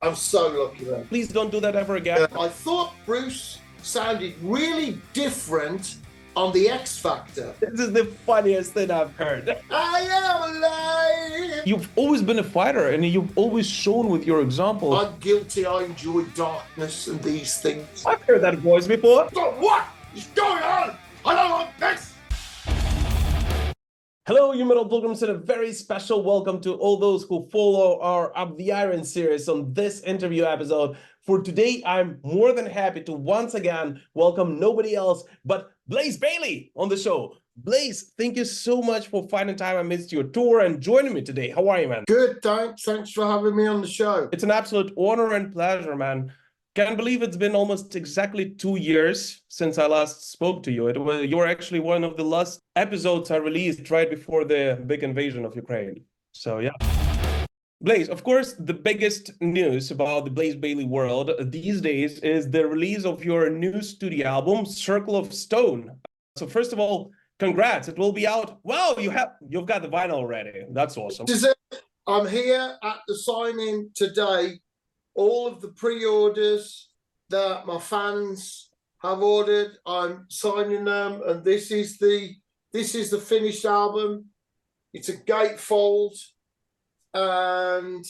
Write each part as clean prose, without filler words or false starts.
I'm so lucky, man. Please don't do that ever again. I thought Bruce sounded really different on the X Factor. This is the funniest thing I've heard. I am alive. You've always been a fighter, and you've always shown with your example. I'm guilty. I enjoy darkness and these things. I've heard that voice before. So what is going on? I don't like this. Hello, you Metal Pilgrims, and a very special welcome to all those who follow our Up the Iron series on this interview episode. For today, I'm more than happy to once again welcome nobody else but Blaze Bayley on the show. Blaze, thank you so much for finding time amidst your tour and joining me today. How are you, man? Good, thanks. Thanks for having me on the show. It's an absolute honor and pleasure, man. Can't believe it's been almost exactly 2 years since I last spoke to you. You were actually one of the last episodes I released right before the big invasion of Ukraine. So yeah. Blaze, of course, the biggest news about the Blaze Bayley world these days is the release of your new studio album, Circle of Stone. So first of all, congrats, it will be out. Wow, you've got the vinyl already. That's awesome. I'm here at the signing today. All of the pre-orders that my fans have ordered, I'm signing them, and this is the finished album. It's a gatefold, and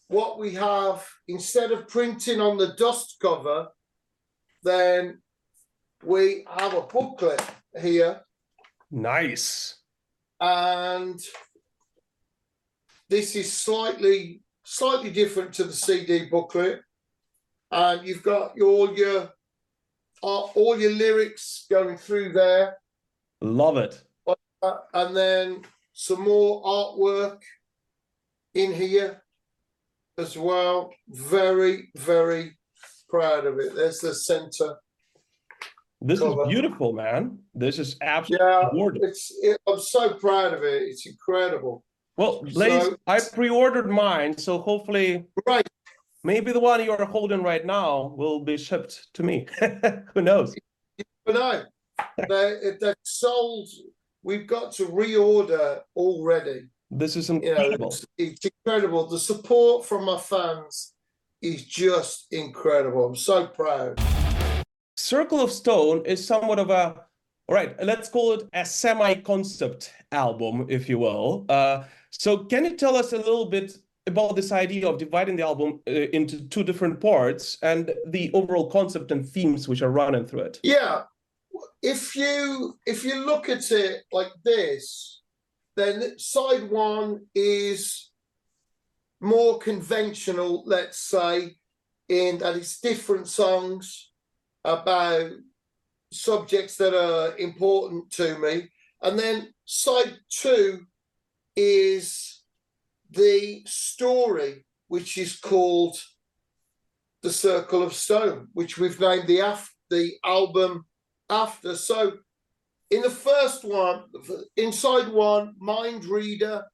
what we have, instead of printing on the dust cover, then we have a booklet here. Nice. And this is slightly different to the CD booklet, and you've got all your lyrics going through there. Love it. And then some more artwork in here as well. Very, very proud of it. There's the center. This cover. Is beautiful, man. This is absolutely gorgeous. I'm so proud of it. It's incredible. Well, Blaze, I pre-ordered mine, so hopefully, right, maybe the one you're holding right now will be shipped to me. Who knows? But no, they're sold. We've got to reorder already. This is incredible. It's incredible. The support from my fans is just incredible. I'm so proud. Circle of Stone is somewhat of a, all right, let's call it a semi-concept album, if you will. So can you tell us a little bit about this idea of dividing the album into two different parts and the overall concept and themes which are running through it? Yeah, if you look at it like this, then side one is more conventional, let's say, in that it's different songs about subjects that are important to me. And then side two is the story, which is called The Circle of Stone, which we've named the album after. So in the first one, inside one, Mind Reader,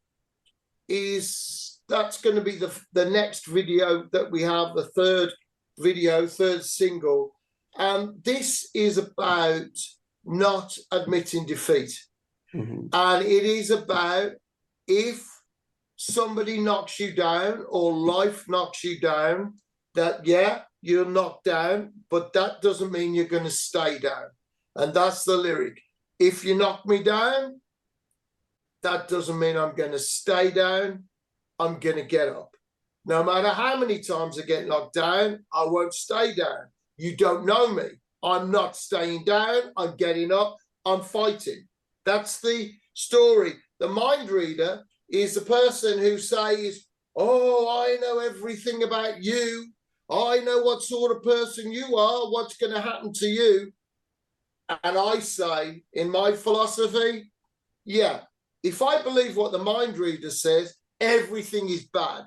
that's going to be the next video that we have, the third single. And this is about not admitting defeat. Mm-hmm. And it is about, if somebody knocks you down or life knocks you down, that, yeah, you're knocked down, but that doesn't mean you're going to stay down. And that's the lyric. If you knock me down, that doesn't mean I'm going to stay down. I'm going to get up. No matter how many times I get knocked down, I won't stay down. You don't know me. I'm not staying down. I'm getting up. I'm fighting. That's the story. The mind reader is the person who says, oh, I know everything about you. I know what sort of person you are, what's going to happen to you. And I say, in my philosophy, yeah, if I believe what the mind reader says, everything is bad.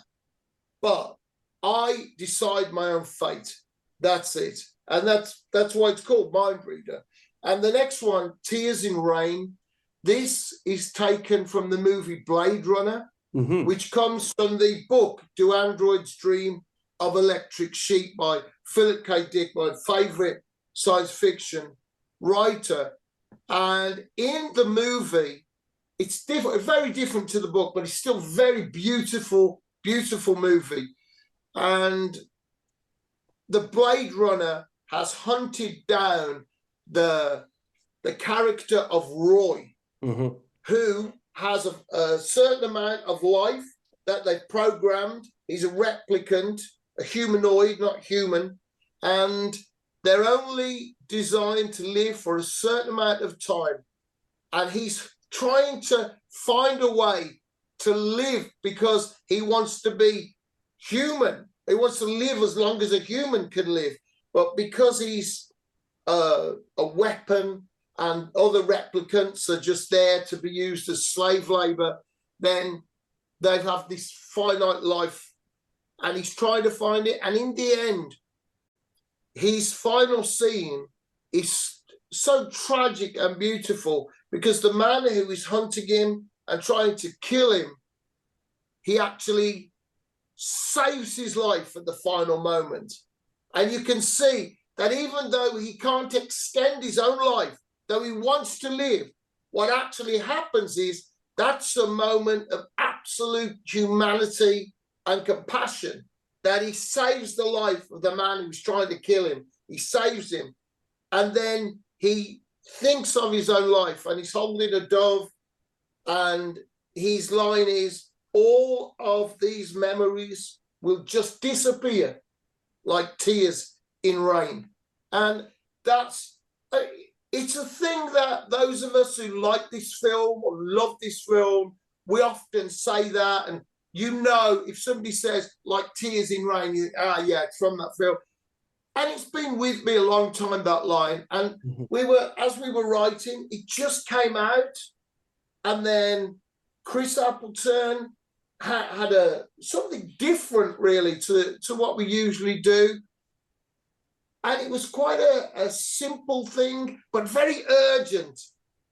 But I decide my own fate. That's it. And that's why it's called Mind Reader. And the next one, Tears in Rain, this is taken from the movie Blade Runner, mm-hmm. which comes from the book Do Androids Dream of Electric Sheep by Philip K. Dick, my favorite science fiction writer. And in the movie, it's different, very different to the book, but it's still very beautiful, beautiful movie. And the Blade Runner has hunted down the character of Roy, who has a certain amount of life that they've programmed. He's a replicant, a humanoid, not human, and they're only designed to live for a certain amount of time. And he's trying to find a way to live because he wants to be human. He wants to live as long as a human can live. But because he's a weapon and other replicants are just there to be used as slave labor, then they have this finite life. And he's trying to find it. And in the end, his final scene is so tragic and beautiful because the man who is hunting him and trying to kill him, he actually saves his life at the final moment. And you can see that even though he can't extend his own life, though he wants to live, what actually happens is that's a moment of absolute humanity and compassion, that he saves the life of the man who's trying to kill him. He saves him. And then he thinks of his own life and he's holding a dove, and his line is, all of these memories will just disappear like tears in rain. And it's a thing that those of us who like this film or love this film, we often say that. And you know, if somebody says like tears in rain, you think, yeah, it's from that film. And it's been with me a long time, that line. And as we were writing, it just came out. And then Chris Appleton had something different, really, to what we usually do. And it was quite a simple thing, but very urgent.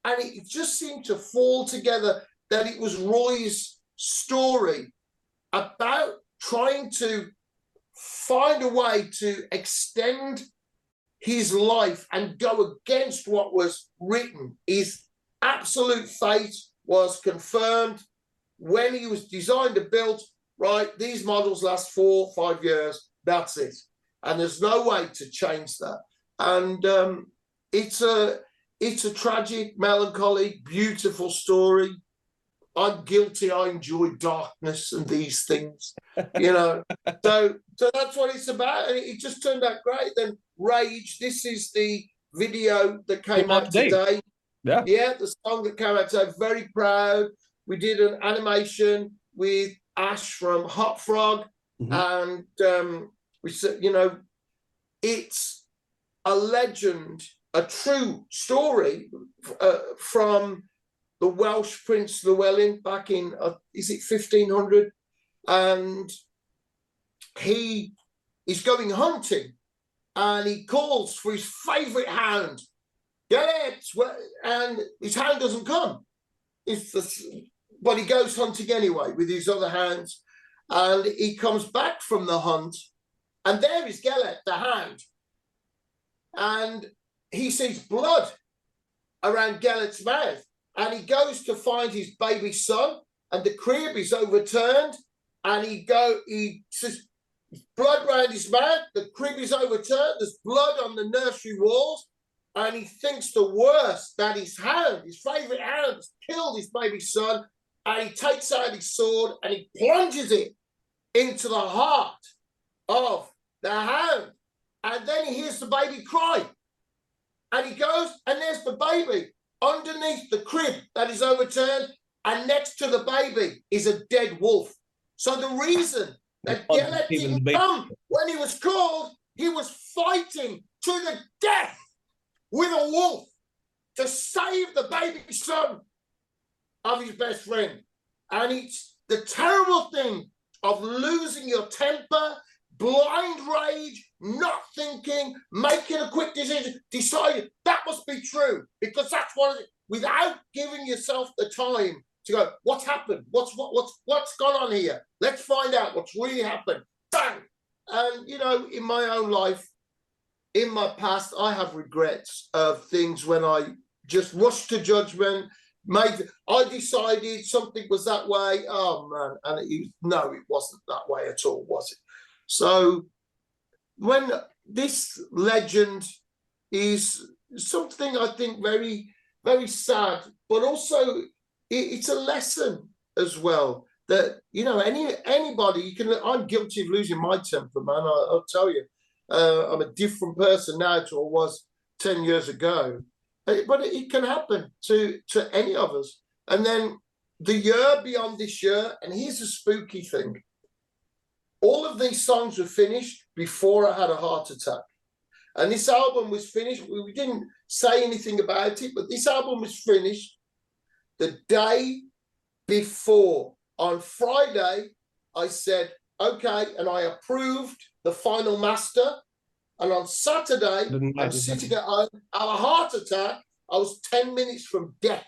And it just seemed to fall together that it was Roy's story about trying to find a way to extend his life and go against what was written. His absolute fate was confirmed when he was designed and built. Right, these models last 4 or 5 years, that's it. And there's no way to change that. And it's a tragic, melancholy, beautiful story. I'm guilty. I enjoy darkness and these things, you know. So that's what it's about. And it just turned out great. Then Rage, this is the video that came out today. Yeah, the song that came out today. Very proud. We did an animation with Ash from Hot Frog. And we said, you know, it's a legend, a true story from the Welsh Prince Llewellyn back in, is it 1500? And he is going hunting and he calls for his favourite hound. Get it! And his hound doesn't come. But he goes hunting anyway with his other hounds. And he comes back from the hunt, and there is Gellet, the hound. And he sees blood around Gellet's mouth. And he goes to find his baby son, and the crib is overturned. And he says, blood around his mouth, the crib is overturned, there's blood on the nursery walls. And he thinks the worst, that his hound, his favourite hound, has killed his baby son. And he takes out his sword and he plunges it into the heart of the hound. And then he hears the baby cry. And he goes, and there's the baby underneath the crib that is overturned. And next to the baby is a dead wolf. So the reason that Gellet didn't come when he was called, he was fighting to the death with a wolf to save the baby son of his best friend. And it's the terrible thing of losing your temper, blind rage, not thinking, making a quick decision, deciding that must be true, because that's what it is, without giving yourself the time to go, what's happened? What's gone on here? Let's find out what's really happened. Bang! And, you know, in my own life, in my past, I have regrets of things when I just rushed to judgment, I decided something was that way. Oh, man. And no, it wasn't that way at all, was it? So when this legend is something I think very, very sad, but also it's a lesson as well that, you know, anybody, you can, I'm guilty of losing my temper, man. I'll tell you, I'm a different person now to I was 10 years ago, but it can happen to any of us. And then the year beyond this year, and here's a spooky thing. All of these songs were finished before I had a heart attack. And this album was finished. We didn't say anything about it, but this album was finished the day before. On Friday, I said, okay, and I approved the final master. And on Saturday, I'm sitting at home, I had a heart attack. I was 10 minutes from death.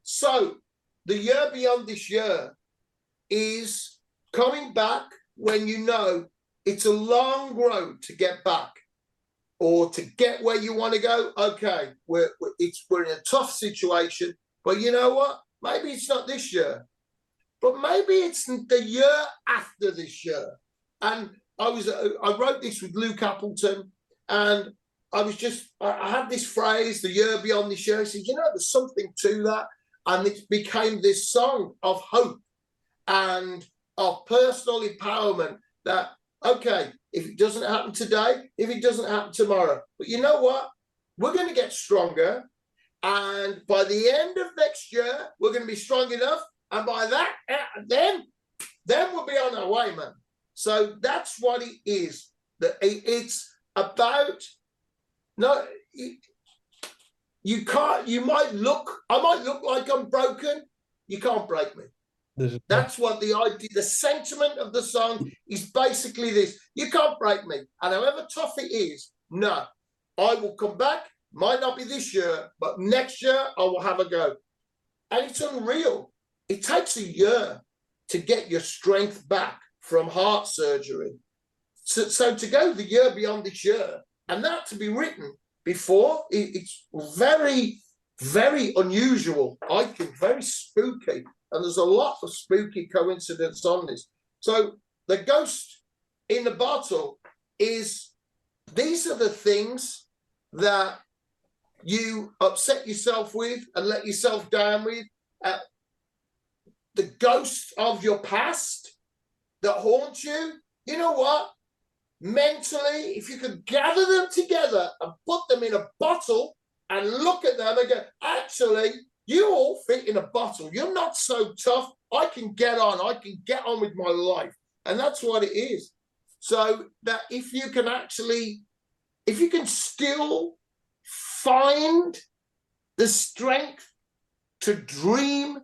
So the year beyond this year is coming back when you know it's a long road to get back or to get where you want to go. Okay, we're in a tough situation, but you know what? Maybe it's not this year, but maybe it's the year after this year. And I wrote this with Luke Appleton, and I had this phrase, the year beyond this year. I said, you know, there's something to that. And it became this song of hope and of personal empowerment that, okay, if it doesn't happen today, if it doesn't happen tomorrow, but you know what? We're going to get stronger. And by the end of next year, we're going to be strong enough. And by that, then we'll be on our way, man. So that's what it is. That it's about, no, I might look like I'm broken. You can't break me. That's what the idea, the sentiment of the song is basically this. You can't break me. And however tough it is, no, I will come back. Might not be this year, but next year I will have a go. And it's unreal. It takes a year to get your strength back from heart surgery. So to go the year beyond this year, and that to be written before, it's very, very unusual. I think very spooky. And there's a lot of spooky coincidence on this. So the ghost in the bottle is, these are the things that you upset yourself with and let yourself down with. The ghosts of your past that haunt you. You know what? Mentally, if you could gather them together and put them in a bottle and look at them and go, actually, you all fit in a bottle. You're not so tough. I can get on with my life. And that's what it is. So that if you can still find the strength to dream,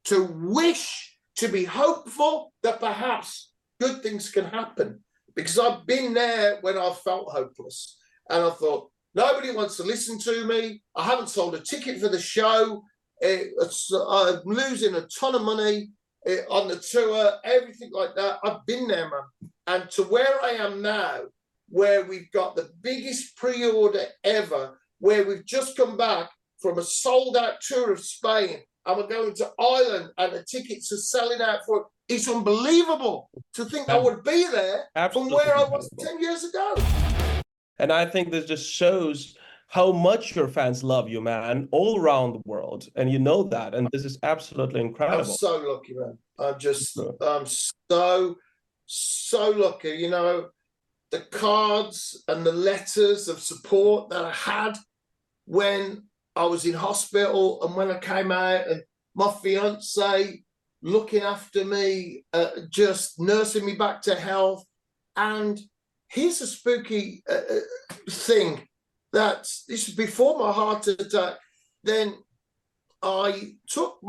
to wish, to be hopeful that perhaps good things can happen. Because I've been there when I felt hopeless. And I thought, nobody wants to listen to me. I haven't sold a ticket for the show. I'm losing a ton of money on the tour, everything like that. I've been there, man. And to where I am now, where we've got the biggest pre-order ever, where we've just come back from a sold-out tour of Spain, and we're going to Ireland, and the tickets are selling out for it. It's unbelievable to think I would be there from where I was 10 years ago. And I think this just shows how much your fans love you, man, all around the world. And you know that. And this is absolutely incredible. I'm so lucky, man. I'm so lucky. You know, the cards and the letters of support that I had when I was in hospital and when I came out, and my fiance looking after me, just nursing me back to health. And here's a spooky thing. This is before my heart attack. Then I took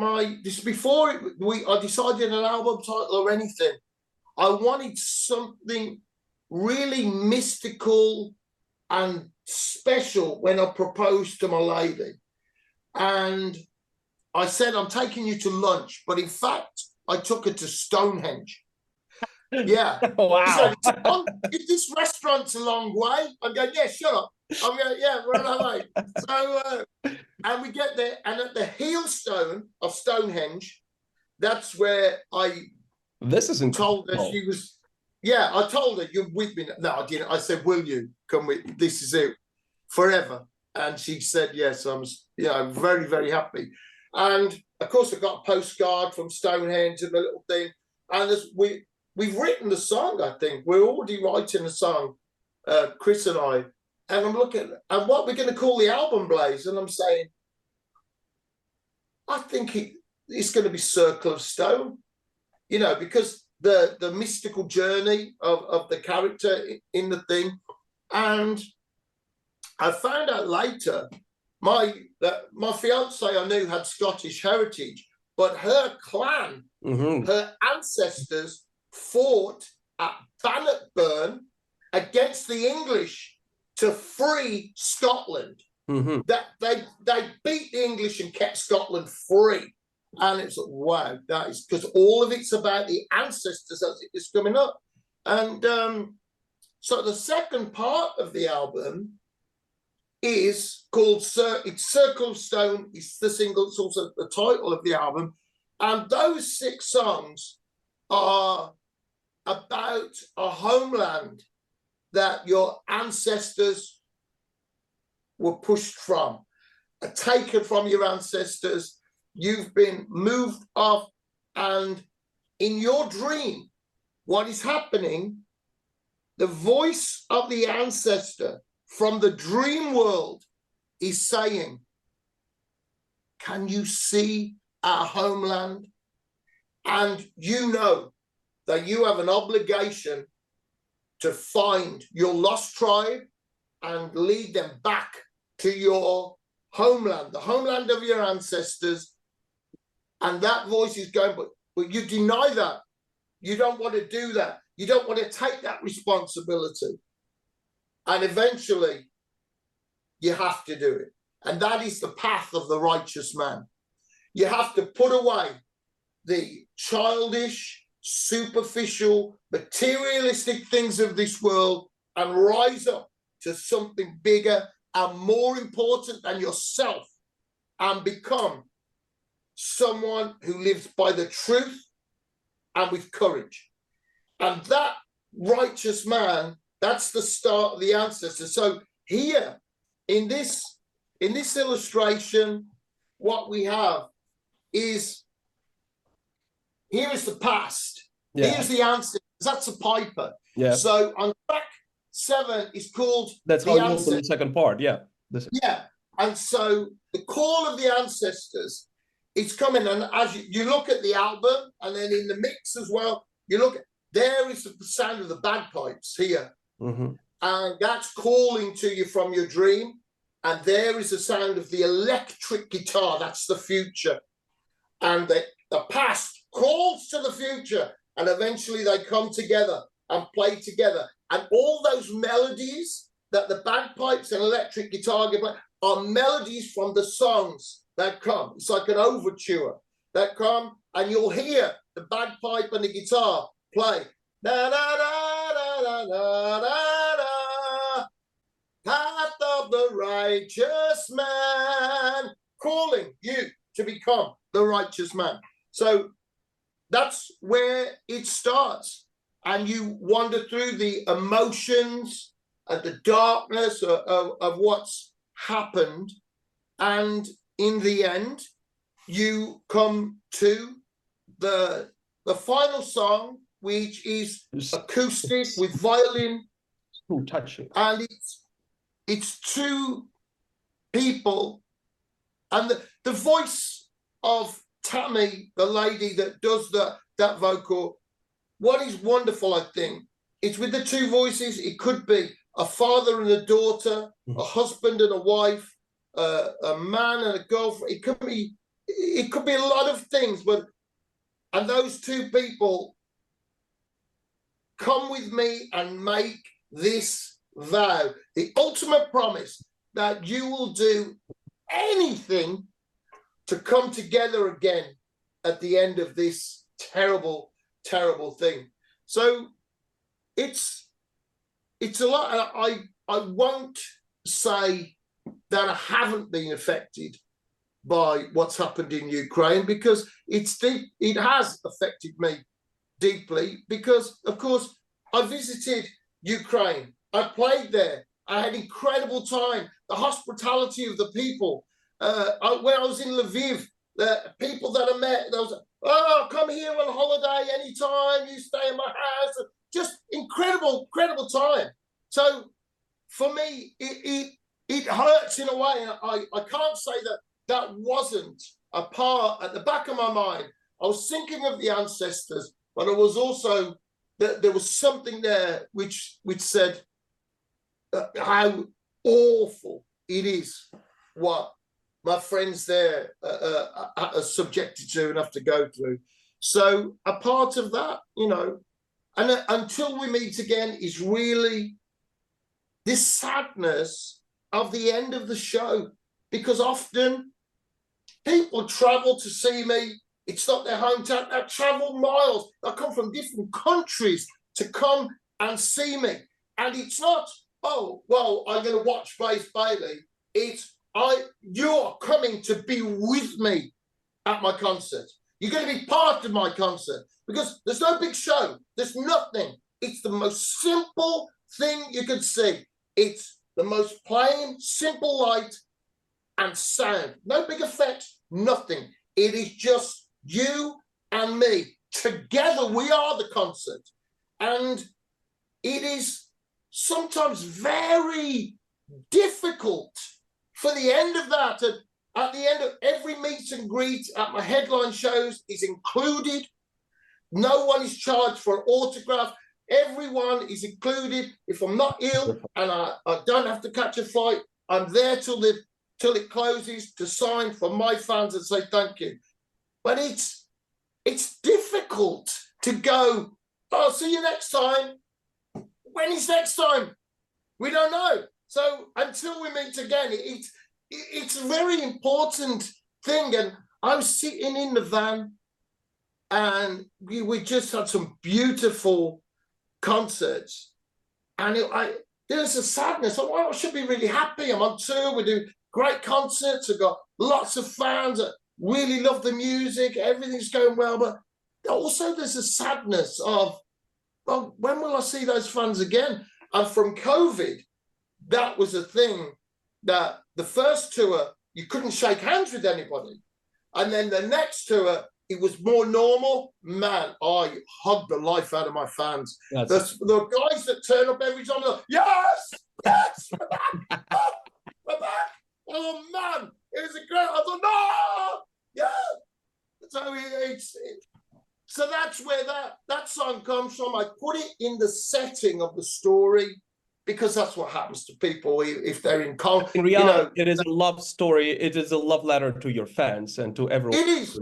this before I decided an album title or anything. I wanted something really mystical and special when I proposed to my lady. And I said, I'm taking you to lunch. But in fact, I took her to Stonehenge. Yeah. Wow. So, this restaurant's a long way. I'm going, yeah, shut up. I'm going, yeah, we're on our way. So, and we get there, and at the heel stone of Stonehenge, that's where I told her she was yeah, I told her, you're with me. No, I didn't. I said, will you come with? This is it forever. And she said, yes. I'm, very, very happy. And of course, I got a postcard from Stonehenge and the little thing. And we've written the song, I think. We're already writing a song, Chris and I. And I'm looking at what we're going to call the album, Blaze. And I'm saying, I think it's going to be Circle of Stone, because the mystical journey of the character in the thing. And I found out later, my fiance I knew had Scottish heritage, but her clan, her ancestors fought at Bannockburn against the English to free Scotland. That they beat the English and kept Scotland free. And it's like, wow, that is because all of it's about the ancestors as it is coming up. And so the second part of the album is called it's Circle of Stone. It's the single. It's also the title of the album. And those 6 songs are about a homeland that your ancestors were pushed from, taken from your ancestors. You've been moved off, and in your dream, what is happening, the voice of the ancestor from the dream world is saying, can you see our homeland? And you know that you have an obligation to find your lost tribe and lead them back to your homeland, the homeland of your ancestors. And that voice is going, but you deny that. You don't want to do that. You don't want to take that responsibility. And eventually, you have to do it. And that is the path of the righteous man. You have to put away the childish, superficial, materialistic things of this world and rise up to something bigger and more important than yourself, and become someone who lives by the truth and with courage. And that righteous man, that's the start of the ancestor. So here in this illustration, what we have is, here is the past. Yeah. Here's the ancestors. That's a piper. Yeah. So on track 7 is called That's how you open the second part. Yeah. Yeah. And so the call of the ancestors, it's coming. And as you look at the album, and then in the mix as well, you look at, there is the sound of the bagpipes here. And that's calling to you from your dream. And there is the sound of the electric guitar. That's the future. And the past calls to the future. And eventually they come together and play together. And all those melodies that the bagpipes and electric guitar give are melodies from the songs that come. It's like an overture that come, and you'll hear the bagpipe and the guitar play. Da, da, da, da, da, da, da, da. Path of the righteous man, calling you to become the righteous man. So that's where it starts. And you wander through the emotions and the darkness of what's happened. And in the end, you come to the final song, which is acoustic with violin. Ooh, touching. And it's 2 people. And the voice of Tammy, the lady that does that vocal, what is wonderful, I think, it's with the 2 voices. It could be a father and a daughter, a husband and a wife, a man and a girlfriend. It could be a lot of things, and those 2 people come with me and make this vow, the ultimate promise that you will do anything to come together again at the end of this terrible, terrible thing. So it's a lot. I won't say that I haven't been affected by what's happened in Ukraine, because it's deep. It has affected me deeply, because of course I visited Ukraine. I played there. I had incredible time. The hospitality of the people. When I was in Lviv, the people that I met, there was, oh, come here on holiday anytime. You stay in my house. Just incredible time. So for me, it hurts in a way. I can't say that wasn't a part at the back of my mind. I was thinking of the ancestors, but I was also that there was something there which said how awful it is what my friends there are subjected to and have to go through. So a part of that, and until we meet again, is really this sadness of the end of the show, because often people travel to see me. It's not their hometown. They travel miles. They come from different countries to come and see me. And it's not, oh, well, I'm going to watch Blaze Bayley. It's, you're coming to be with me at my concert. You're going to be part of my concert, because there's no big show. There's nothing. It's the most simple thing you could see. It's the most plain, simple light and sound. No big effects, nothing. It is just you and me. Together we are the concert. And it is sometimes very difficult for the end of that. And at the end of every meet and greet at my headline shows is included. No one is charged for an autograph. Everyone is included. If I'm not ill and I don't have to catch a flight, I'm there till it closes to sign for my fans and say thank you. But it's difficult to go, oh, see you next time. When is next time? We don't know. So until we meet again, it's a very important thing. And I was sitting in the van and we just had some beautiful concerts. And there's a sadness. I should be really happy. I'm on tour. We do great concerts. I've got lots of fans that really love the music. Everything's going well. But also there's a sadness of, well, when will I see those fans again? And from COVID, that was a thing that the first tour, you couldn't shake hands with anybody. And then the next tour, it was more normal. Man, I hugged the life out of my fans. The guys that turn up every time, like, yes, we're back. Oh, we're back. Oh, man, it was a great, I thought, no, yeah. So that's where that song comes from. I put it in the setting of the story because that's what happens to people if they're in conflict. In reality, it is a love story. It is a love letter to your fans and to everyone. It is.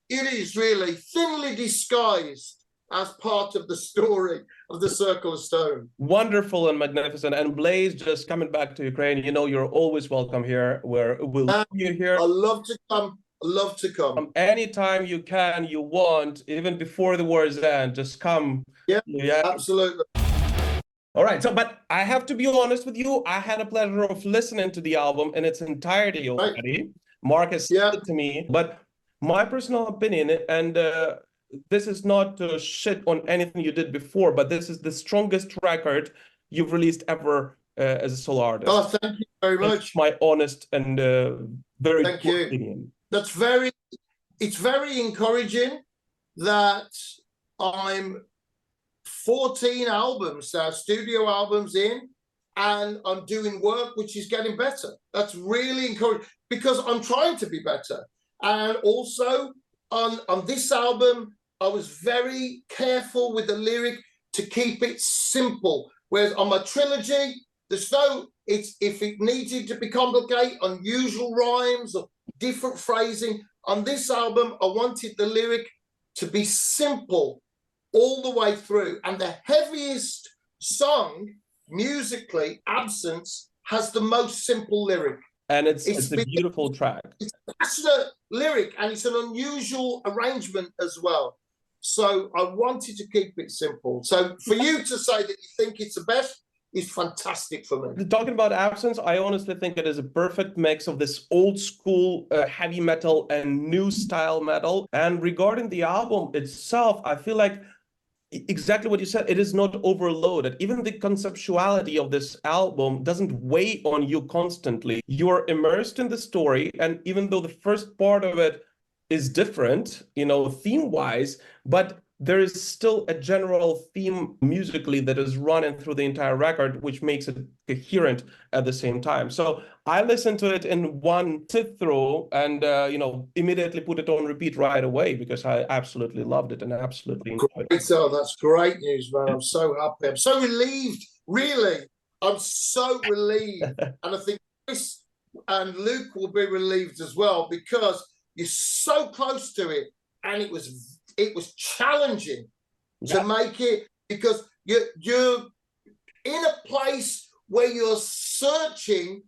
It is really thinly disguised as part of the story of the Circle of Stone. Wonderful and magnificent. And Blaze, just coming back to Ukraine, you're always welcome here. We'll see you here. I love to come. Love to come. Anytime you can, you want, even before the war's end, just come. Yeah, absolutely. All right, but I have to be honest with you. I had a pleasure of listening to the album in its entirety already. Right. Mark has said it to me, but my personal opinion, and this is not to shit on anything you did before, but this is the strongest record you've released ever as a solo artist. Oh, thank you very much. That's my honest and very good opinion. It's very encouraging that I'm 14 albums now, studio albums in, and I'm doing work which is getting better. That's really encouraging because I'm trying to be better. And also on this album, I was very careful with the lyric to keep it simple. Whereas on my trilogy, there's if it needed to be complicated, unusual rhymes or different phrasing. On this album, I wanted the lyric to be simple all the way through. And the heaviest song, musically, Absence, has the most simple lyric. And it's a beautiful track. It's a passionate lyric, and it's an unusual arrangement as well. So I wanted to keep it simple. So for you to say that you think it's the best is fantastic for me. Talking about Absence, I honestly think it is a perfect mix of this old school heavy metal and new style metal. And regarding the album itself, I feel like exactly what you said. It is not overloaded. Even the conceptuality of this album doesn't weigh on you constantly. You're immersed in the story, and even though the first part of it is different, theme-wise, but there is still a general theme musically that is running through the entire record, which makes it coherent at the same time. So I listened to it in one sit through and, immediately put it on repeat right away because I absolutely loved it and absolutely enjoyed it. So that's great news, man. I'm so happy. I'm so relieved, really. I'm so relieved. And I think Chris and Luke will be relieved as well because you're so close to it. And it was challenging to make it because you're in a place where you're searching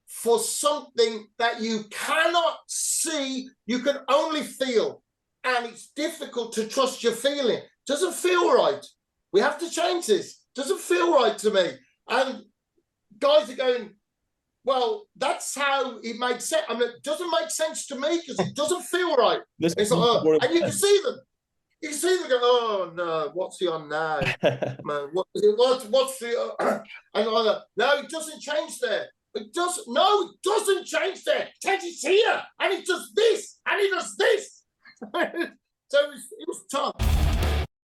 for something that you cannot see, you can only feel. And it's difficult to trust your feeling. Doesn't feel right. We have to change this. Doesn't feel right to me. And guys are going, well, that's how it makes sense. I mean, it doesn't make sense to me because it doesn't feel right. It's like, and you can see them. You can see them go, oh no, what's he on now? Man, what's the and I'm like, no, it doesn't change there. It doesn't change there. Teddy's here and it does this and it does this. So it was tough.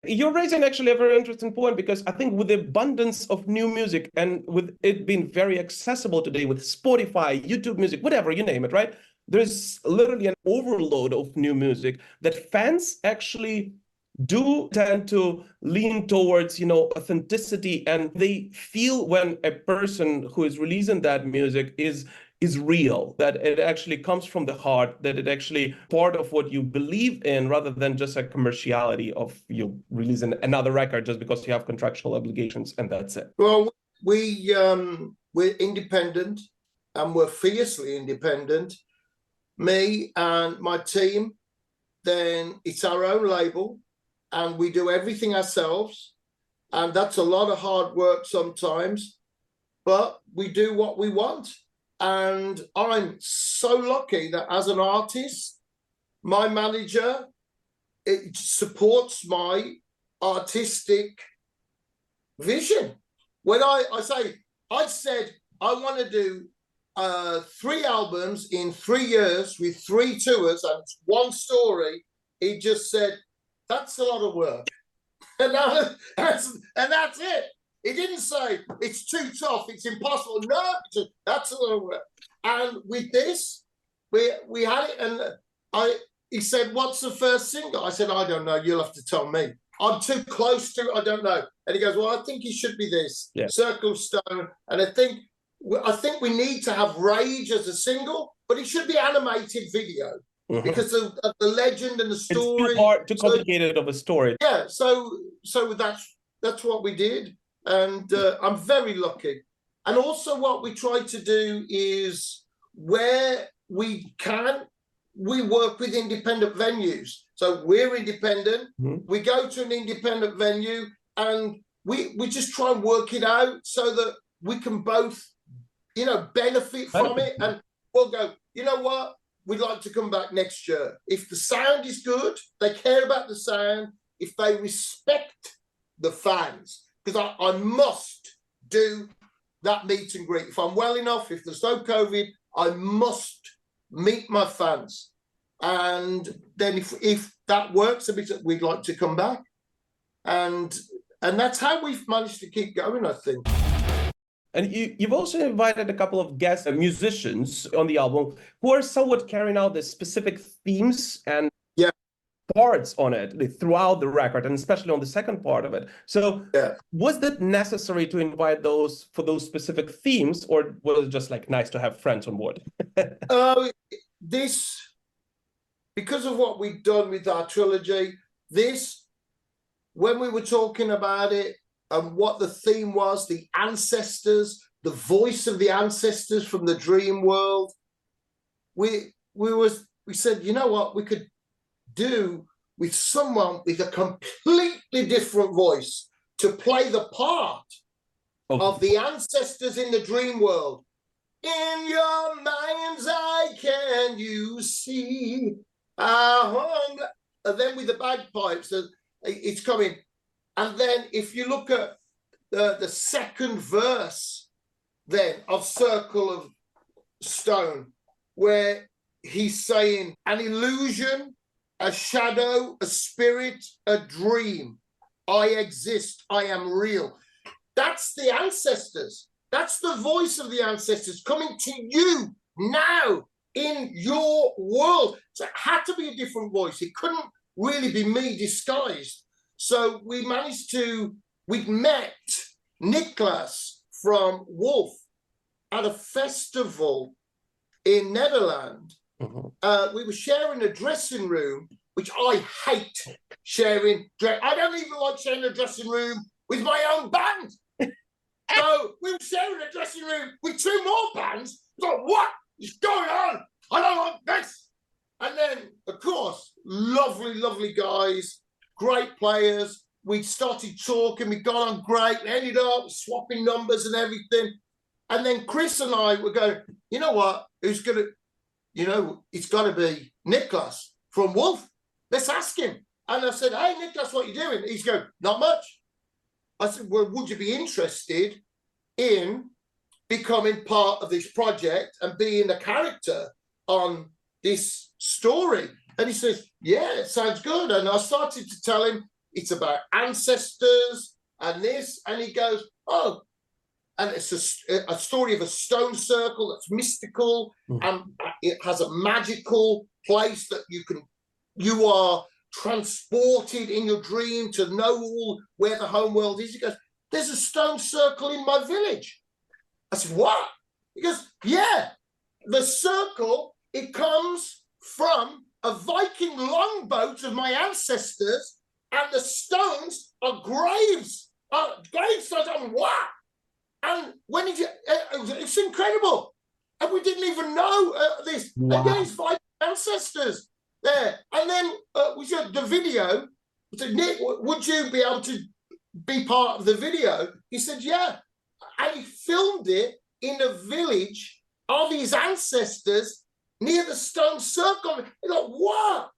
You're raising actually a very interesting point because I think with the abundance of new music and with it being very accessible today with Spotify, YouTube music, whatever, you name it, right? There's literally an overload of new music that fans actually do tend to lean towards, authenticity, and they feel when a person who is releasing that music is real, that it actually comes from the heart, that it actually part of what you believe in rather than just a commerciality of you releasing another record just because you have contractual obligations and that's it. Well, we're independent and we're fiercely independent. Me and my team, then it's our own label and we do everything ourselves. And that's a lot of hard work sometimes, but we do what we want. And I'm so lucky that as an artist, my manager, it supports my artistic vision. When I said I want to do 3 albums in 3 years with 3 tours and 1 story, he just said, that's a lot of work. And that's it. He didn't say it's too tough, it's impossible. No, that's a lot of work. And with this, we had it, and he said, what's the first single? I said, I don't know, you'll have to tell me. I'm too close to it, I don't know. And he goes, well, I think it should be this, Circle of Stone. And I think we need to have Rage as a single, but it should be animated video. Because of the legend and the story. It's too complicated of a story. Yeah, so that's what we did. And I'm very lucky. And also what we try to do is where we can, we work with independent venues. So we're independent. We go to an independent venue and we just try and work it out so that we can both, benefit from it. And we'll go, you know what? We'd like to come back next year. If the sound is good, they care about the sound, if they respect the fans, because I must do that meet and greet. If I'm well enough, if there's no COVID, I must meet my fans. And then if that works, we'd like to come back. And that's how we've managed to keep going, I think. And you've also invited a couple of guest musicians on the album who are somewhat carrying out the specific themes and parts on it throughout the record, and especially on the second part of it. So was that necessary to invite those for those specific themes, or was it just like nice to have friends on board? This, because of what we've done with our trilogy, when we were talking about it, and what the theme was, the ancestors, the voice of the ancestors from the dream world. We said, you know what, we could do with someone with a completely different voice to play the part of the ancestors in the dream world. In your mind's eye, can you see our home? And then with the bagpipes, it's coming. And then if you look at the second verse then of Circle of Stone, where he's saying an illusion, a shadow, a spirit, a dream. I exist, I am real. That's the ancestors. That's the voice of the ancestors coming to you now in your world. So it had to be a different voice. It couldn't really be me disguised. So we met Nicholas from Wolf at a festival in Netherlands. We were sharing a dressing room, which I hate sharing. I don't even like sharing a dressing room with my own band. So we were sharing a dressing room with two more bands. So what is going on? I don't like this. And then, of course, lovely guys, great players. We started talking. We got on great. We ended up swapping numbers and everything. And then Chris and I were going, you know what? Who's going to, it's got to be Nicholas from Wolf. Let's ask him. And I said, hey, Nicholas, what are you doing? He's going, not much. I said, well, would you be interested in becoming part of this project and being a character on this story? And he says, yeah, it sounds good. And I started to tell him it's about ancestors and this. And he goes, oh, and it's a story of a stone circle that's mystical, and it has a magical place that you are transported in your dream to know all where the home world is. He goes, there's a stone circle in my village. I said, what? He goes, yeah, the circle, it comes from a Viking longboat of my ancestors, and the stones are graves. Gravestones. I'm what? And when it's incredible. And we didn't even know this. Wow. And there's Viking ancestors there. And then we said the video. We said, Nick, would you be able to be part of the video? He said, yeah. And he filmed it in a village of his ancestors near the stone circle. You're like, what?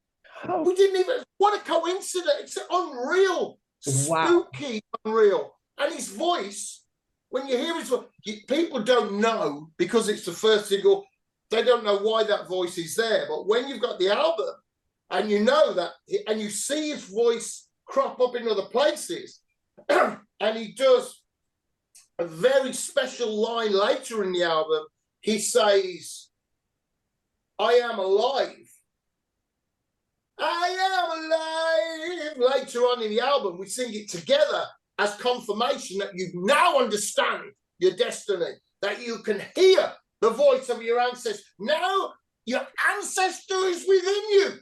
Oh. We didn't even, what a coincidence. It's unreal, spooky, unreal. And his voice, when you hear his voice, people don't know, because it's the first single, they don't know why that voice is there. But when you've got the album and you know that, and you see his voice crop up in other places, and he does a very special line later in the album. He says, I am alive. I am alive. Later on in the album, we sing it together as confirmation that you now understand your destiny, that you can hear the voice of your ancestor. Now your ancestor is within you,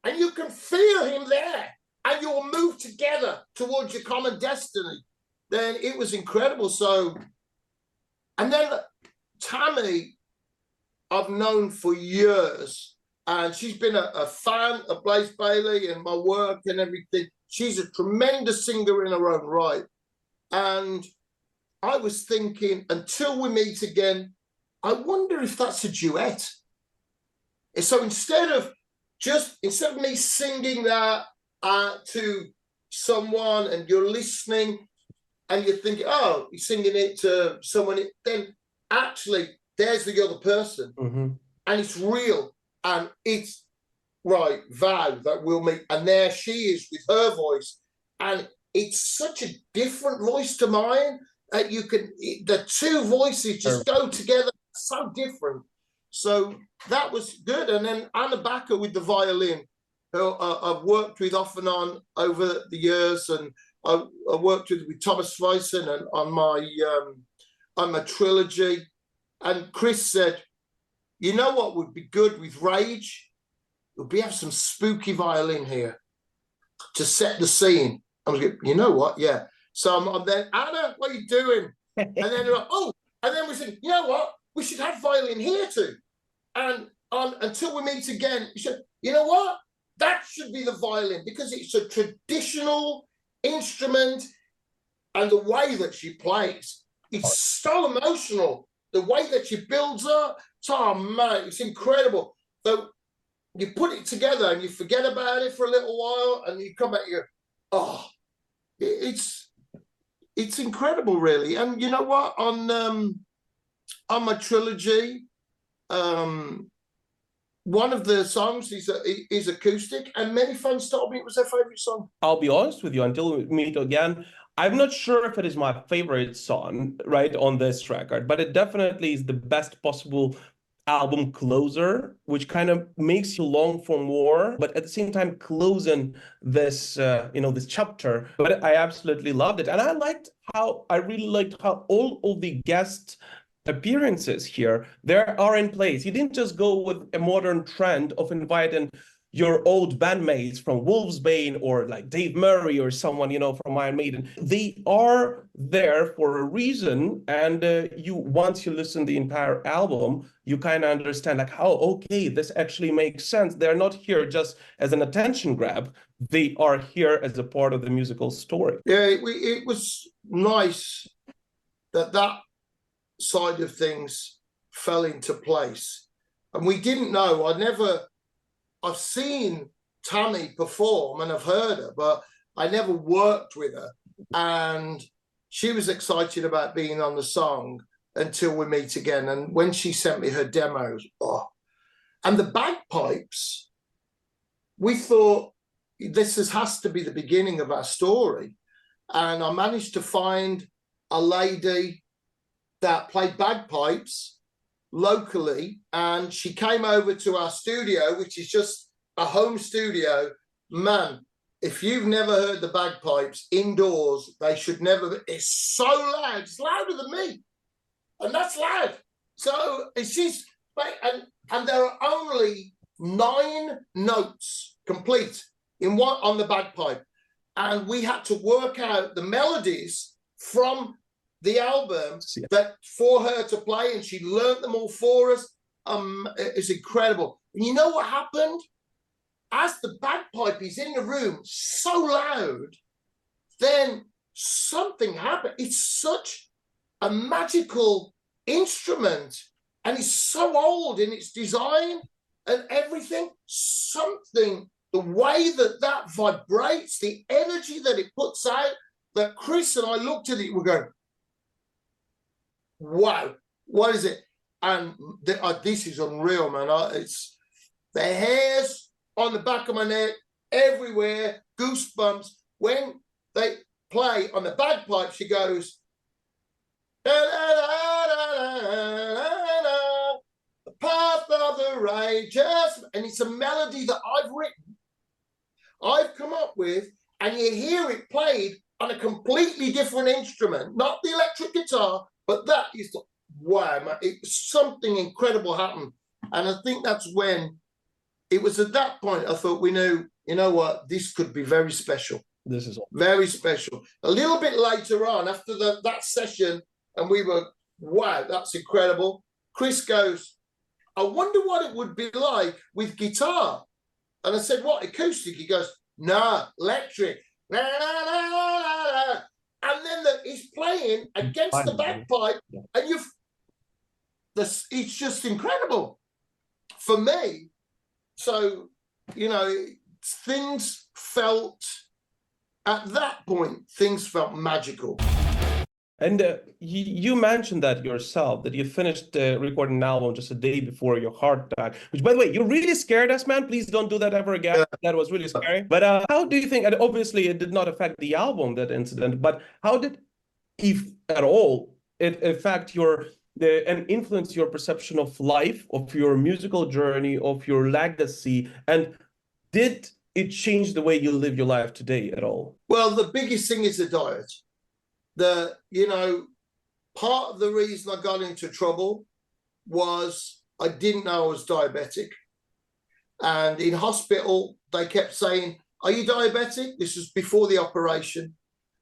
and you can feel him there, and you'll move together towards your common destiny. Then it was incredible. So, and then Tammy, I've known for years, and she's been a fan of Blaze Bayley and my work and everything. She's a tremendous singer in her own right. And I was thinking, until we meet again, I wonder if that's a duet. And so instead of me singing that to someone and you're listening and you're thinking, oh, he's singing it to someone, then actually there's the other person. And it's real. And it's right, vow that we'll meet. And there she is with her voice. And it's such a different voice to mine. The two voices just go together so different. So that was good. And then Anna Backer with the violin, who I've worked with off and on over the years. And I worked with Thomas Sveissen and on my trilogy. And Chris said, you know what would be good with Rage? We have some spooky violin here to set the scene. I was like, you know what? Yeah. So I'm then, Anna, what are you doing? And then they're like, oh, and then we said, you know what? We should have violin here too. And until we meet again, we said, you know what? That should be the violin, because it's a traditional instrument, and the way that she plays, it's so emotional. The way that she builds up, oh man, it's incredible. So you put it together and you forget about it for a little while, and you come back here. oh, it's incredible, really. And you know what? On my trilogy, one of the songs is acoustic, and many fans told me it was their favorite song. I'll be honest with you, until we meet again, I'm not sure if it is my favorite song, right, on this record, but it definitely is the best possible album closer, which kind of makes you long for more, but at the same time closing this, this chapter. But I absolutely loved it, and I really liked how all of the guest appearances here are in place. You didn't just go with a modern trend of inviting your old bandmates from Wolfsbane or like Dave Murray or someone, from Iron Maiden. They are there for a reason. And once you listen to the entire album, you kind of understand like, how, okay, this actually makes sense. They're not here just as an attention grab. They are here as a part of the musical story. Yeah, it was nice that side of things fell into place. And we didn't know, I've seen Tammy perform and I've heard her, but I never worked with her. And she was excited about being on the song until we meet again. And when she sent me her demos, and the bagpipes, we thought this has to be the beginning of our story. And I managed to find a lady that played bagpipes locally, and she came over to our studio, which is just a home studio. Man, if you've never heard the bagpipes indoors, they should never. It's so loud. It's louder than me, and that's loud. So it's just, and there are only 9 notes complete on the bagpipe, and we had to work out the melodies from the album that for her to play, and she learned them all for us. It's incredible. And you know what happened? As the bagpipe is in the room so loud, then something happened. It's such a magical instrument, and it's so old in its design and everything. Something, the way that vibrates, the energy that it puts out, that Chris and I looked at it, we're going, wow, what is it? And this is unreal, man. It's the hairs on the back of my neck, everywhere, goosebumps. When they play on the bagpipe, she goes, da, da, da, da, da, da, da, the path of the righteous. And it's a melody that I've come up with, and you hear it played on a completely different instrument, not the electric guitar, but that is, wow, man, something incredible happened. And I think that's when it was at that point I thought we knew, you know what, this could be very special. This is very special. A little bit later on, after that session, and we were, wow, that's incredible. Chris goes, I wonder what it would be like with guitar. And I said, what, acoustic? He goes, nah, electric. Nah, nah, nah, nah, nah. And then he's playing against the bagpipe, and it's just incredible for me. So, things felt, at that point, things felt magical. And you mentioned that yourself, that you finished recording an album just a day before your heart attack, which, by the way, you really scared us, man. Please don't do that ever again. Yeah. That was really scary. But how do you think, and obviously it did not affect the album, that incident, but how did, if at all, it affect and influence your perception of life, of your musical journey, of your legacy? And did it change the way you live your life today at all? Well, the biggest thing is the diet. Part of the reason I got into trouble was I didn't know I was diabetic. And in hospital, they kept saying, are you diabetic? This was before the operation.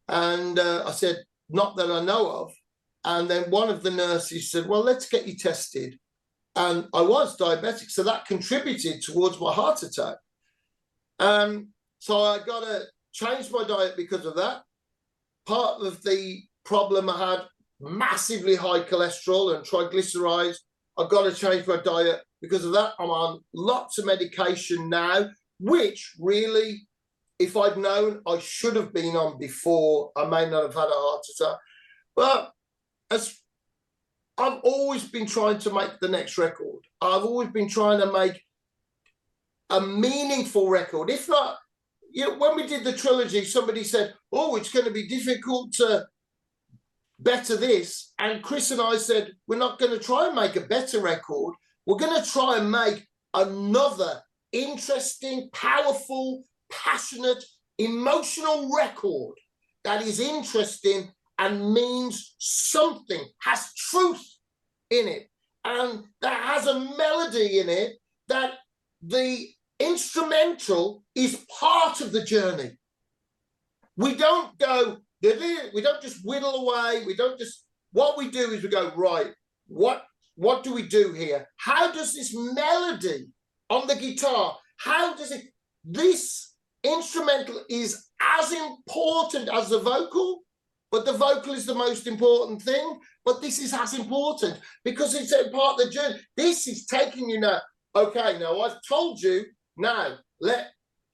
And I said, not that I know of. And then one of the nurses said, well, let's get you tested. And I was diabetic, so that contributed towards my heart attack. So I got to change my diet because of that. Part of the problem, I had massively high cholesterol and triglycerides. I've got to change my diet because of that. I'm on lots of medication now, which really if I'd known, I should have been on before. I may not have had a heart attack. But as I've always been trying to make the next record. I've always been trying to make a meaningful record. If not, when we did the trilogy, somebody said, oh, it's going to be difficult to better this. And Chris and I said, we're not going to try and make a better record. We're going to try and make another interesting, powerful, passionate, emotional record that is interesting and means something, has truth in it, and that has a melody in it, that the instrumental is part of the journey. We don't just whittle away. What we do is we go, right, what do we do here? How does this melody on the guitar, this instrumental is as important as the vocal, but the vocal is the most important thing. But this is as important because it's a part of the journey. This is taking you now. Okay, now I've told you, now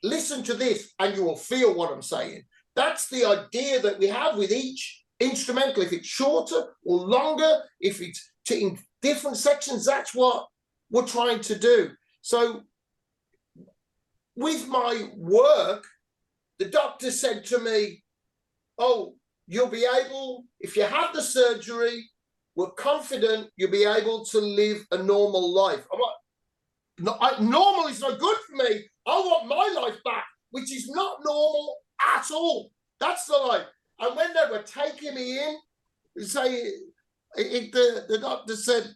listen to this and you will feel what I'm saying. That's the idea that we have with each instrumental. If it's shorter or longer, if it's in different sections, that's what we're trying to do. So with my work, the doctor said to me, oh, you'll be able, if you have the surgery, we're confident you'll be able to live a normal life. I'm like, normal is not good for me. I want my life back, which is not normal at all. That's the life. And when they were taking me in, the doctor said,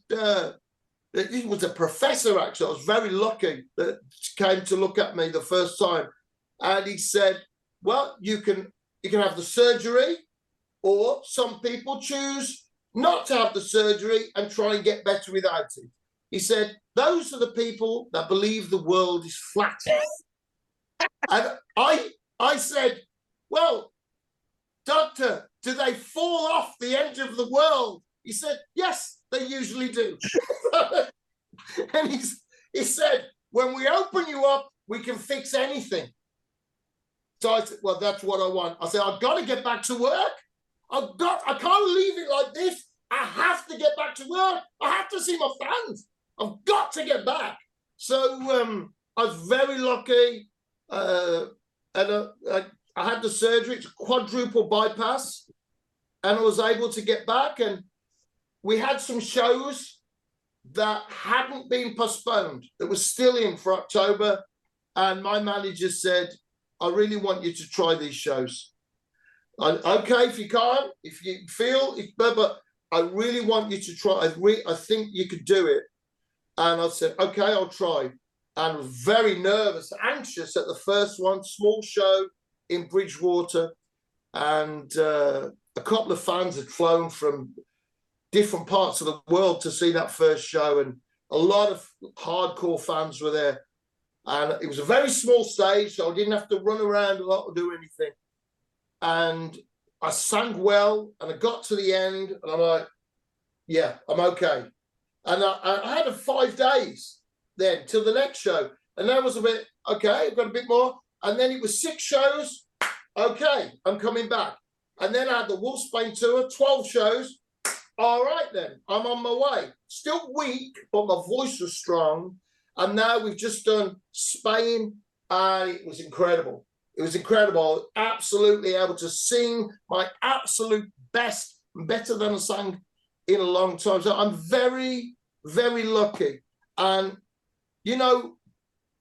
he was a professor, actually. I was very lucky that came to look at me the first time. And he said, well, you can have the surgery, or some people choose not to have the surgery and try and get better without it. He said, those are the people that believe the world is flat. And I said, well, doctor, do they fall off the edge of the world? He said, yes, they usually do. And he said, when we open you up, we can fix anything. So I said, well, that's what I want. I said, I've got to get back to work. I can't leave it like this. I have to get back to work. I have to see my fans. I've got to get back. So I was very lucky. And I had the surgery. It's a quadruple bypass. And I was able to get back. And we had some shows that hadn't been postponed, that was still in for October. And my manager said, I really want you to try these shows. Okay, if you can't, if you feel, but I really want you to try. I think you could do it. And I said, okay, I'll try. And I was very nervous, anxious at the first one, small show in Bridgewater. And a couple of fans had flown from different parts of the world to see that first show. And a lot of hardcore fans were there. And it was a very small stage, so I didn't have to run around a lot or do anything. And I sang well, and I got to the end, and I'm like, yeah, I'm okay. And I had 5 days then till the next show. And that was a bit, okay, I've got a bit more. And then it was 6 shows. Okay, I'm coming back. And then I had the Wolfsbane tour, 12 shows. All right, then, I'm on my way. Still weak, but my voice was strong. And now we've just done Spain, and it was incredible. It was incredible. Absolutely able to sing my absolute best, better than I sang in a long time. So I'm very, very lucky. And, you know,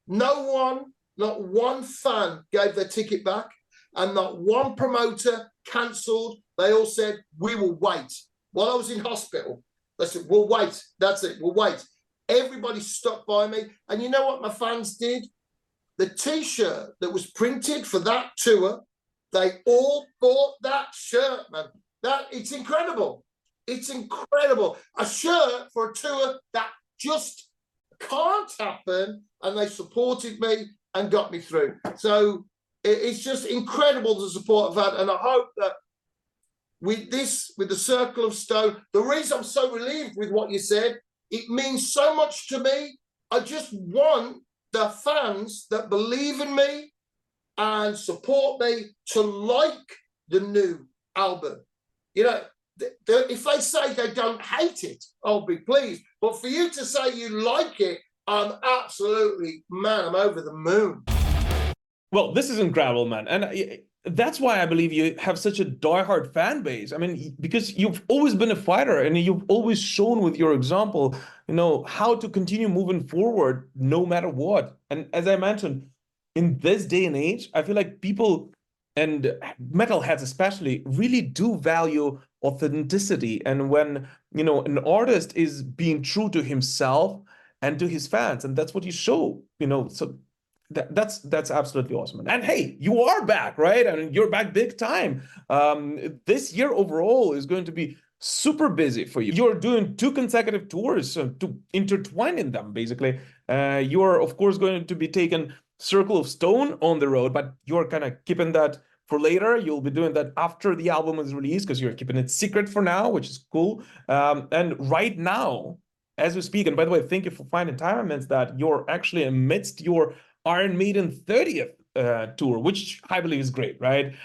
not one fan gave their ticket back, and not one promoter cancelled. They all said, we will wait. While I was in hospital, they said, we'll wait. That's it. We'll wait. Everybody stuck by me. And you know what my fans did? The T-shirt that was printed for that tour, they all bought that shirt, man. It's incredible. It's incredible. A shirt for a tour that just can't happen, and they supported me and got me through. So it's just incredible the support I've had, and I hope that with the Circle of Stone, the reason I'm so relieved with what you said, it means so much to me. I just want the fans that believe in me and support me to like the new album. You know, if they say they don't hate it, I'll be pleased. But for you to say you like it, I'm absolutely, man, I'm over the moon. Well, this is incredible, man. And that's why I believe you have such a diehard fan base. I mean, because you've always been a fighter and you've always shown with your example, how to continue moving forward no matter what. And as I mentioned, in this day and age, I feel like people and metalheads especially really do value authenticity. And when, an artist is being true to himself and to his fans, and that's what you show, so that's absolutely awesome. And hey, you are back, right? I mean, you're back big time. This year overall is going to be super busy for you. You're doing 2 consecutive tours to intertwine in them, basically. You're, of course, going to be taking Circle of Stone on the road, but you're kind of keeping that for later. You'll be doing that after the album is released because you're keeping it secret for now, which is cool. And right now, as we speak, and by the way, thank you for finding time amidst that, you're actually amidst your Iron Maiden 30th tour, which I believe is great, right?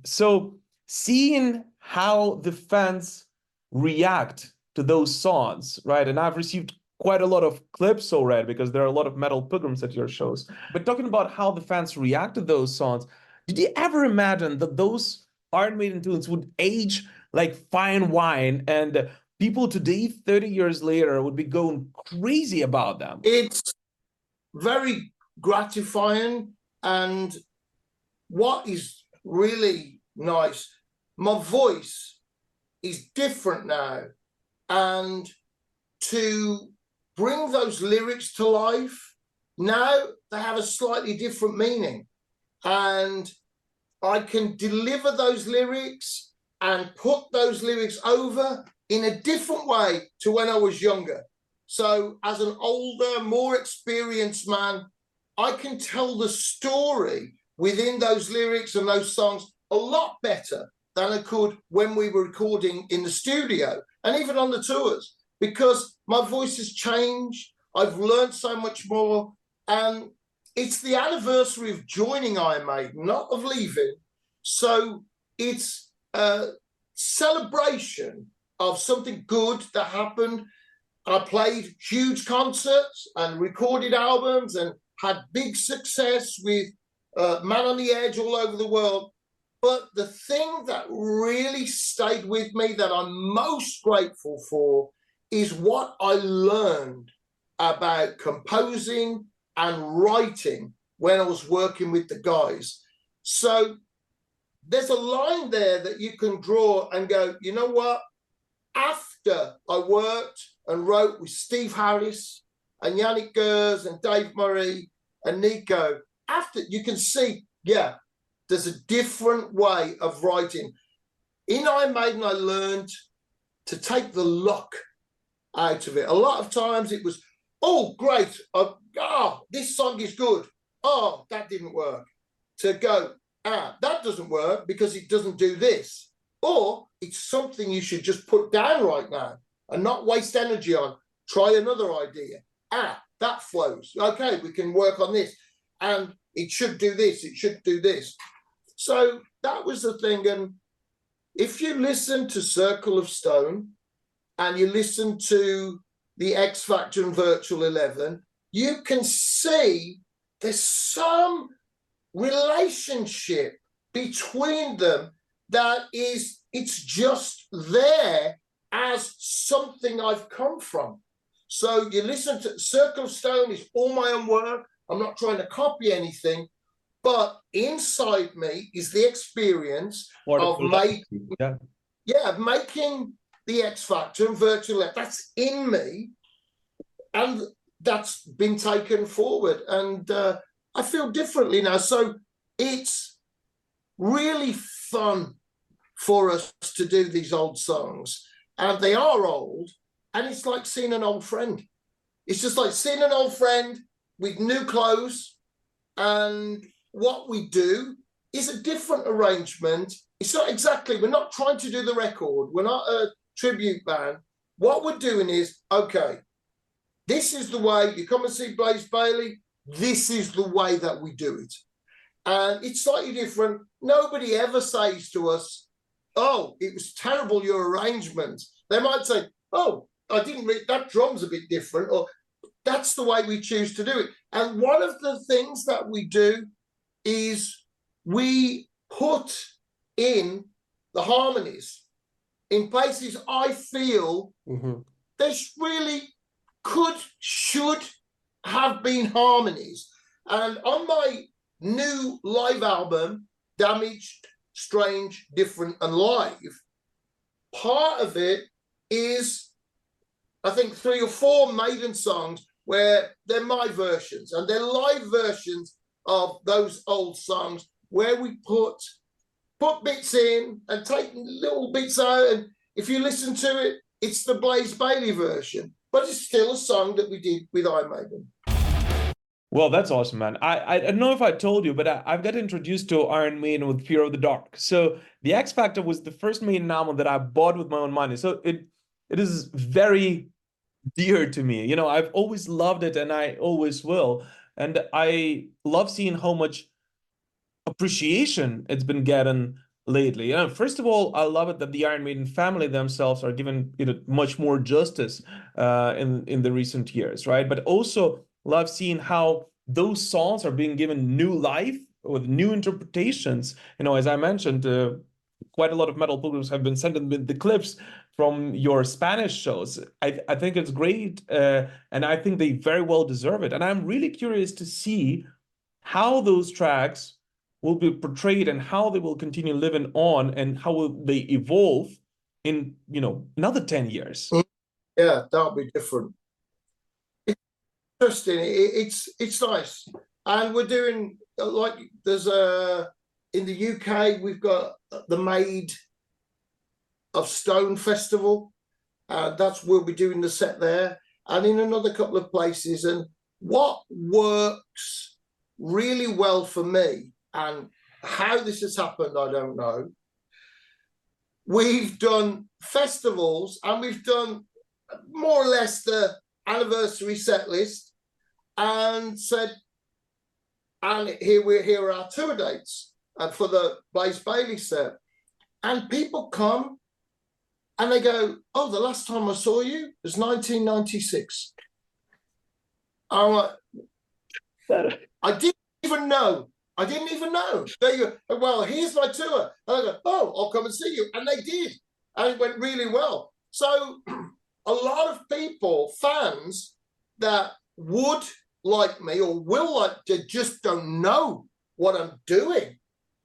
So seeing how the fans react to those songs, right? And I've received quite a lot of clips already because there are a lot of Metal Pilgrims at your shows. But talking about how the fans react to those songs, did you ever imagine that those Iron Maiden tunes would age like fine wine and people today, 30 years later, would be going crazy about them? It's very gratifying, and what is really nice, my voice is different now, and to bring those lyrics to life now, they have a slightly different meaning, and I can deliver those lyrics and put those lyrics over in a different way to when I was younger. So as an older, more experienced man, I can tell the story within those lyrics and those songs a lot better than I could when we were recording in the studio and even on the tours, because my voice has changed. I've learned so much more. And it's the anniversary of joining Iron Maiden, not of leaving. So it's a celebration of something good that happened. I played huge concerts and recorded albums and had big success with Man on the Edge all over the world. But the thing that really stayed with me, that I'm most grateful for, is what I learned about composing and writing when I was working with the guys. So there's a line there that you can draw and go, you know what? After I worked and wrote with Steve Harris and Yannick Gers and Dave Murray and Nico, after you can see, yeah, there's a different way of writing. In Iron Maiden, I learned to take the luck out of it. A lot of times it was, oh, great. This song is good. Oh, that didn't work. To go, that doesn't work because it doesn't do this. Or it's something you should just put down right now and not waste energy on. Try another idea. That flows. Okay, we can work on this. And it should do this. It should do this. So that was the thing. And if you listen to Circle of Stone and you listen to the X Factor and Virtual 11, you can see there's some relationship between them that is, it's just there as something I've come from. So you listen to Circle of Stone is all my own work. I'm not trying to copy anything, but inside me is the experience of making the X Factor and Virtual. That's in me, and that's been taken forward. And I feel differently now. So it's really fun for us to do these old songs, and they are old, and it's like seeing an old friend. It's just like seeing an old friend with new clothes, and what we do is a different arrangement. It's not exactly, we're not trying to do the record. We're not a tribute band. What we're doing is, okay, this is the way you come and see Blaze Bayley. This is the way that we do it. and it's slightly different. Nobody ever says to us, "Oh, it was terrible, your arrangement." They might say, "Oh, I didn't read that drum's a bit different," or that's the way we choose to do it. And one of the things that we do is we put in the harmonies in places I feel there's really should have been harmonies. And on my new live album, Damaged, Strange, Different and Live, part of it is, I think, 3 or 4 Maiden songs where they're my versions, and they're live versions of those old songs where we put bits in and take little bits out. And if you listen to it, it's the Blaze Bayley version, but it's still a song that we did with Iron Maiden. Well, that's awesome, man. I don't know if I told you, but I've got introduced to Iron Maiden with Fear of the Dark. So the X Factor was the first Maiden album that I bought with my own money. So it is very dear to me. You know, I've always loved it and I always will. And I love seeing how much appreciation it's been getting lately. You know, first of all, I love it that the Iron Maiden family themselves are given, you know, much more justice in the recent years, right? But also love seeing how those songs are being given new life with new interpretations. You know, as I mentioned, quite a lot of Metal Pilgrims have been sent in the clips from your Spanish shows. I think it's great, and I think they very well deserve it. And I'm really curious to see how those tracks will be portrayed and how they will continue living on and how will they evolve in, you know, another 10 years. Yeah, that'll be different. It's interesting. It's nice. And we're doing, like, there's in the UK, we've got the Maid of Stone Festival. That's where we'll be doing the set there. And in another couple of places. And what works really well for me, and how this has happened, I don't know. We've done festivals and we've done more or less the anniversary set list and said, and here are our tour dates for the Blaze Bayley set. And people come and they go, "Oh, the last time I saw you was 1996. I'm like, I didn't even know. They go, "Well, here's my tour." And I go, "Oh, I'll come and see you." And they did. And it went really well. So a lot of people, fans that would like me or will like, they just don't know what I'm doing.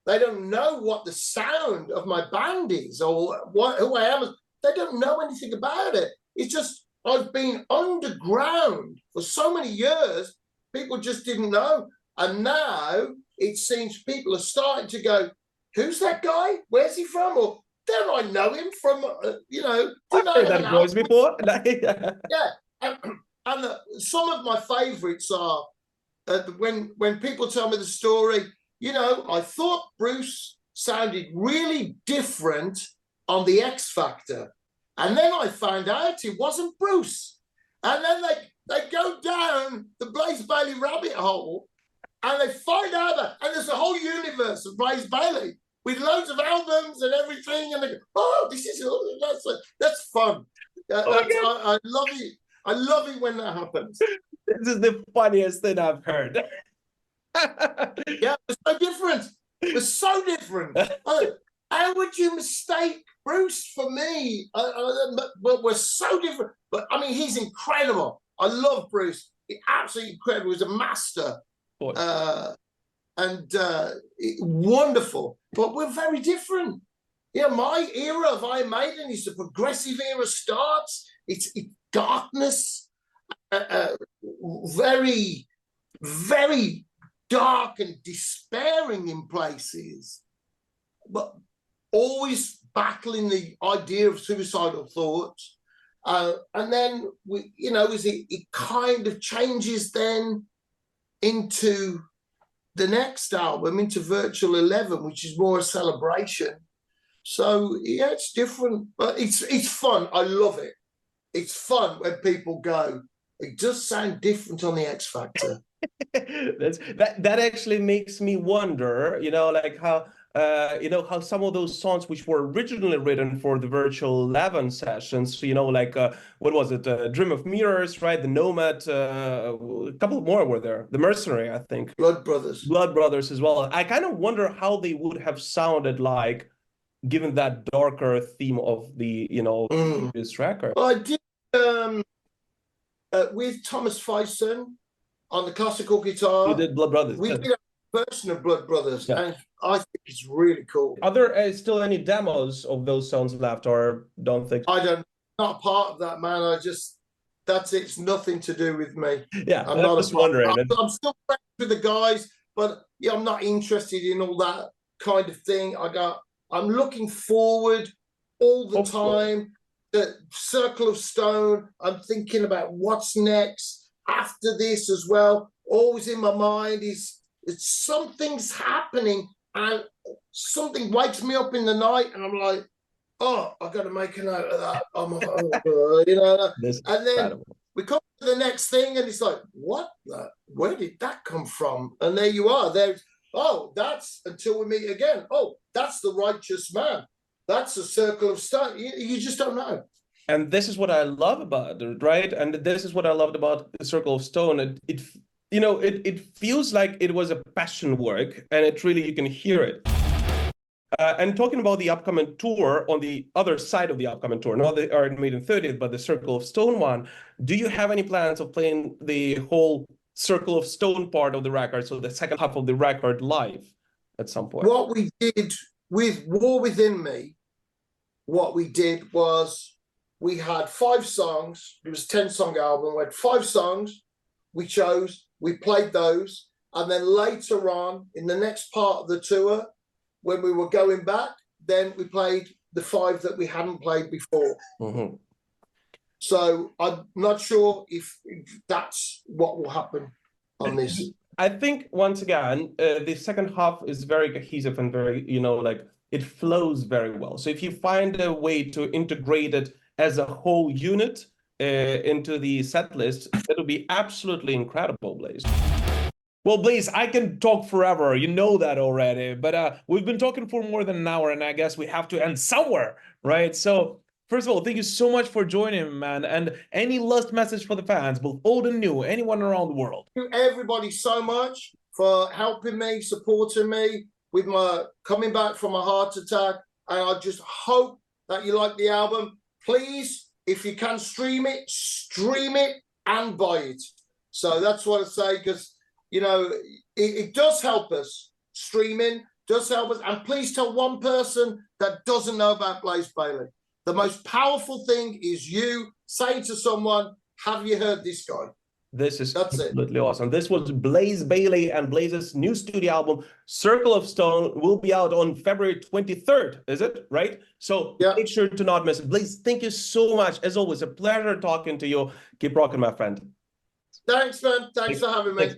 They don't know what the sound of my band is or who I am. They don't know anything about it. It's just, I've been underground for so many years, people just didn't know. And now it seems people are starting to go, "Who's that guy? Where's he from?" Or, "Don't I know him from, you know." I've heard that voice before. Yeah. And some of my favorites are when people tell me the story, you know, "I thought Bruce sounded really different on the X Factor. And then I found out it wasn't Bruce." And then they go down the Blaze Bayley rabbit hole and they find out that, and there's a whole universe of Blaze Bayley with loads of albums and everything. And they go, "Oh, that's fun." I love it. I love it when that happens. This is the funniest thing I've heard. Yeah, it's so different. It's so different. How would you mistake Bruce for me? But we're so different. But I mean, he's incredible. I love Bruce. He's absolutely incredible. He's a master. And wonderful. But we're very different. Yeah, my era of Iron Maiden is the progressive era starts. It's darkness, very, very dark and despairing in places, but always battling the idea of suicidal thoughts. And then, it kind of changes then into the next album, into Virtual 11, which is more a celebration. So, yeah, it's different, but it's fun. I love it. It's fun when people go, "It does sound different on the X Factor." That actually makes me wonder, like how how some of those songs which were originally written for the virtual 11 sessions, like what was it, Dream of Mirrors, right? The Nomad, a couple more were there. The Mercenary, I think. Blood Brothers. Blood Brothers as well. I kind of wonder how they would have sounded like, given that darker theme of the, this record. Well, I did with Thomas Fyson on the classical guitar. You did Blood Brothers. We did a version of Blood Brothers, Yeah. and I think it's really cool. Are there still any demos of those songs left, or don't think? I don't, not part of that, man. It's nothing to do with me. Yeah, I'm not just wondering. I'm still friends with the guys, but yeah, I'm not interested in all that kind of thing. I'm looking forward all the time. The Circle of Stone, I'm thinking about what's next after this as well. Always in my mind is something's happening, and something wakes me up in the night, and I'm like, oh, I've got to make a note of that. And then we come to the next thing, and it's like, where did that come from? And there you are. That's Until We Meet Again. Oh, that's The Righteous Man. That's a Circle of Stone. You just don't know. And this is what I love about it, right? And this is what I loved about the Circle of Stone. It feels like it was a passion work, and you can hear it. And talking about the upcoming tour, on the other side of the upcoming tour, not the Iron Maiden 30th, but the Circle of Stone one, do you have any plans of playing the whole Circle of Stone part of the record, so the second half of the record, live at some point? What we did with War Within Me, what we did was we had 5 songs. It was a 10-song album. We had 5 songs. We chose, we played those. And then later on, in the next part of the tour, when we were going back, then we played the 5 that we hadn't played before. Mm-hmm. So I'm not sure if that's what will happen on this. I think, once again, the second half is very cohesive and very, it flows very well. So if you find a way to integrate it as a whole unit into the set list, it'll be absolutely incredible, Blaze. Well, Blaze, I can talk forever. You know that already. But we've been talking for more than an hour, and I guess we have to end somewhere, right? So, first of all, thank you so much for joining, man. And any last message for the fans, both old and new, anyone around the world? Thank you, everybody, so much for helping me, supporting me with my coming back from a heart attack. And I just hope that you like the album. Please, if you can stream it and buy it. So that's what I say, because it does help us. Streaming does help us. And please tell one person that doesn't know about Blaze Bayley. The most powerful thing is you saying to someone, have you heard this guy? That's absolutely awesome. This was Blaze Bayley, and Blaze's new studio album, Circle of Stone, will be out on February 23rd, is it? Right? So make sure to not miss it. Blaze, thank you so much. As always, a pleasure talking to you. Keep rocking, my friend. Thanks, man. Thanks for having me.